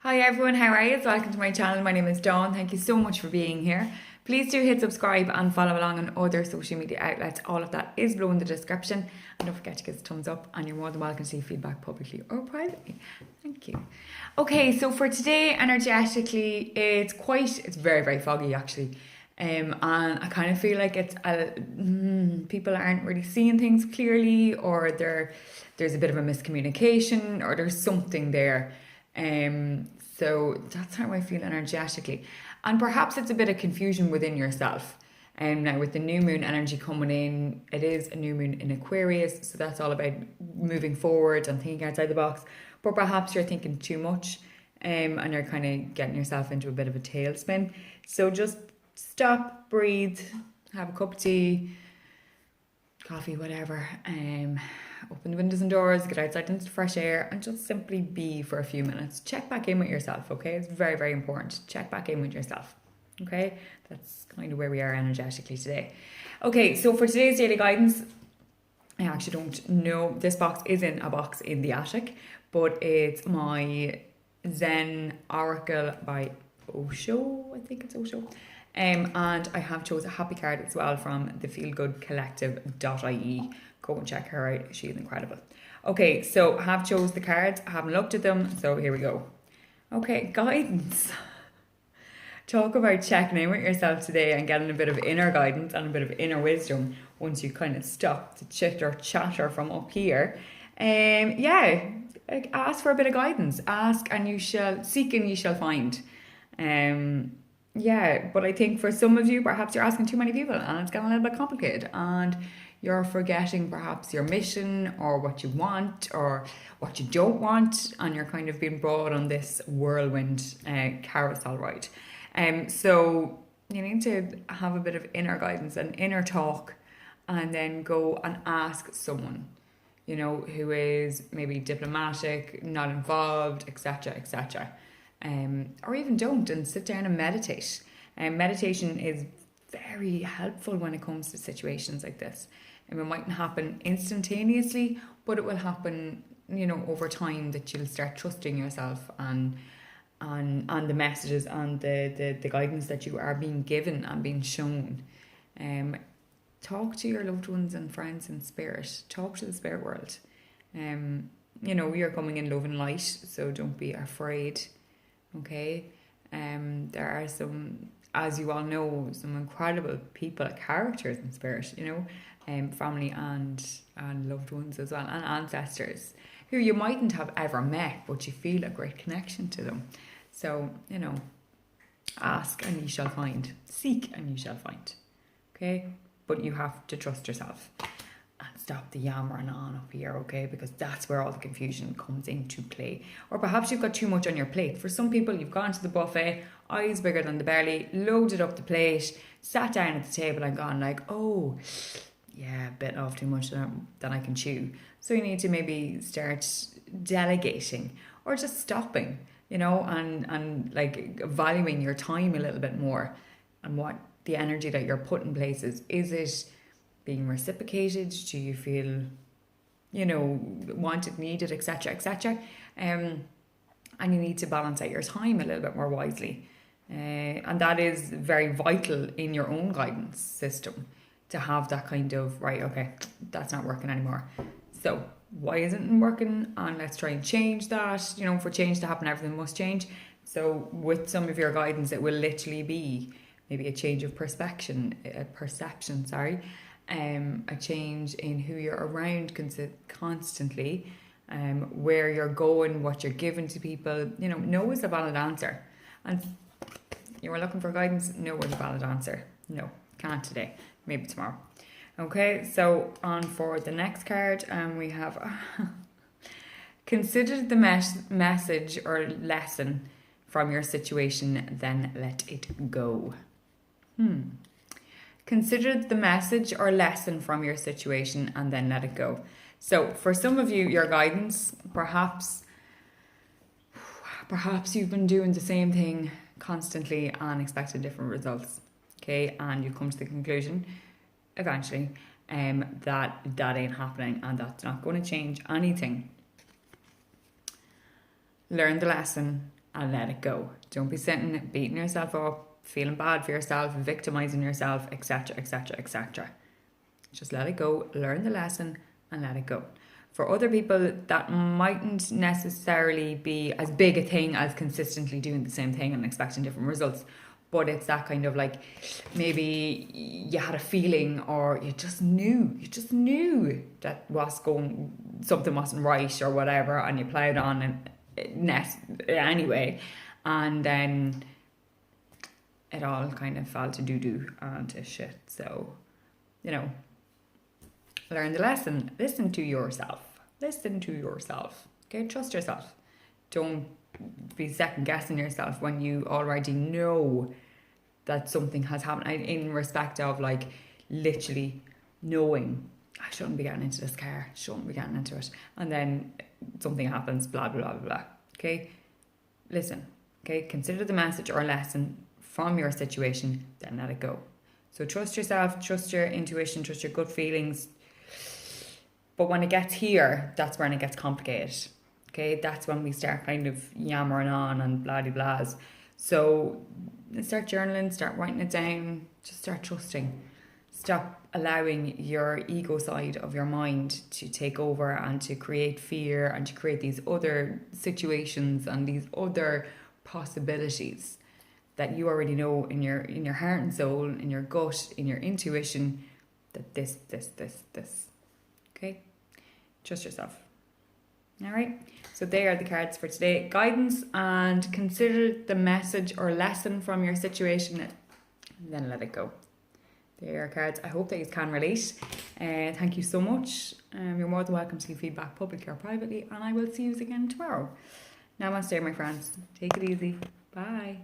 Hi everyone, how are you? Welcome to my channel. My name is Dawn. Thank you so much for being here. Please do hit subscribe and follow along on other social media outlets. All of that is below in the description. And don't forget to give us a thumbs up, and you're more than welcome to leave feedback publicly or privately. Thank you. Okay, so for today, energetically, it's very, very foggy actually. And I kind of feel like people aren't really seeing things clearly, or there's a bit of a miscommunication, or there's something there. So that's how I feel energetically. And perhaps it's a bit of confusion within yourself. Now with the new moon energy coming in, it is a new moon in Aquarius, so that's all about moving forward and thinking outside the box. But perhaps you're thinking too much, and you're kind of getting yourself into a bit of a tailspin. So just stop, breathe, have a cup of tea, coffee, whatever. Open the windows and doors, get outside into the fresh air, and just simply be for a few minutes. Check back in with yourself, okay? It's very, very important. Check back in with yourself, okay? That's kind of where we are energetically today. Okay, so for today's daily guidance, I actually don't know. This box is in a box in the attic, but it's my Zen Oracle by Osho. I think it's Osho. And I have chose a happy card as well from the feelgoodcollective.ie. Go and check her out. She's incredible. Okay, so I have chose the cards. I haven't looked at them, so here we go. Okay, guidance. Talk about checking in with yourself today and getting a bit of inner guidance and a bit of inner wisdom once you kind of stop the chitter chatter from up here. Ask for a bit of guidance. Ask and you shall seek and you shall find. But I think for some of you, perhaps you're asking too many people and it's getting a little bit complicated, and you're forgetting perhaps your mission or what you want or what you don't want, and you're kind of being brought on this whirlwind carousel ride. So you need to have a bit of inner guidance and inner talk, and then go and ask someone, who is maybe diplomatic, not involved, etc., etc. Or even don't, and sit down and meditate. Meditation is very helpful when it comes to situations like this. And it mightn't happen instantaneously, but it will happen, over time, that you'll start trusting yourself and the messages and the guidance that you are being given and being shown. Talk to your loved ones and friends in spirit. Talk to the spirit world. You're coming in love and light, so don't be afraid. Okay, there are some, as you all know, some incredible people, characters in spirit, family and loved ones as well, and ancestors who you mightn't have ever met, but you feel a great connection to them. So, ask and you shall find, seek and you shall find, okay? But you have to trust yourself and stop the yammering on up here, okay? Because that's where all the confusion comes into play. Or perhaps you've got too much on your plate. For some people, you've gone to the buffet, eyes bigger than the belly, loaded up the plate, sat down at the table and gone like, oh, yeah, bit off too much than I can chew. So you need to maybe start delegating or just stopping, and like valuing your time a little bit more, and what the energy that you're putting in places. Is it being reciprocated? Do you feel, wanted, needed, etc., etc.? And you need to balance out your time a little bit more wisely. And that is very vital in your own guidance system, to have that kind of, right, okay, that's not working anymore. So why isn't it working? And let's try and change that. For change to happen, everything must change. So with some of your guidance, it will literally be maybe a change of perception, a change in who you're around constantly, where you're going, what you're giving to people. No is a valid answer. And you were looking for guidance, no is a valid answer. No, can't today, maybe tomorrow. Okay, so on for the next card, we have consider the message or lesson from your situation, then let it go. Consider the message or lesson from your situation and then let it go. So for some of you, your guidance, perhaps you've been doing the same thing constantly and expected different results. Okay, and you've come to the conclusion eventually that ain't happening and that's not going to change anything. Learn the lesson and let it go. Don't be sitting beating yourself up, feeling bad for yourself, victimizing yourself, etc., etc., etc. Just let it go, learn the lesson, and let it go. For other people, that mightn't necessarily be as big a thing as consistently doing the same thing and expecting different results. But it's that kind of like, maybe you had a feeling, or you just knew that something wasn't right or whatever, and you ploughed on anyway, and then it all kind of fell to doo-doo and to shit. So, learn the lesson. Listen to yourself. Okay, trust yourself. Don't be second guessing yourself when you already know that something has happened, in respect of like literally knowing, I shouldn't be getting into this car, shouldn't be getting into it, and then something happens, blah blah blah blah. Okay, listen. Okay, consider the message or lesson from your situation, then let it go. So trust yourself, trust your intuition, trust your gut feelings. But when it gets here, that's when it gets complicated. Okay, that's when we start kind of yammering on and blah-de-blahs. So start journaling, start writing it down, just start trusting. Stop allowing your ego side of your mind to take over and to create fear and to create these other situations and these other possibilities that you already know in your heart and soul, in your gut, in your intuition, that this. Okay? Trust yourself. All right, so they are the cards for today. Guidance, and consider the message or lesson from your situation, and then let it go. There are cards. I hope that you can relate. Thank you so much. You're more than welcome to leave feedback publicly or privately, and I will see you again tomorrow. Namaste, my friends. Take it easy. Bye.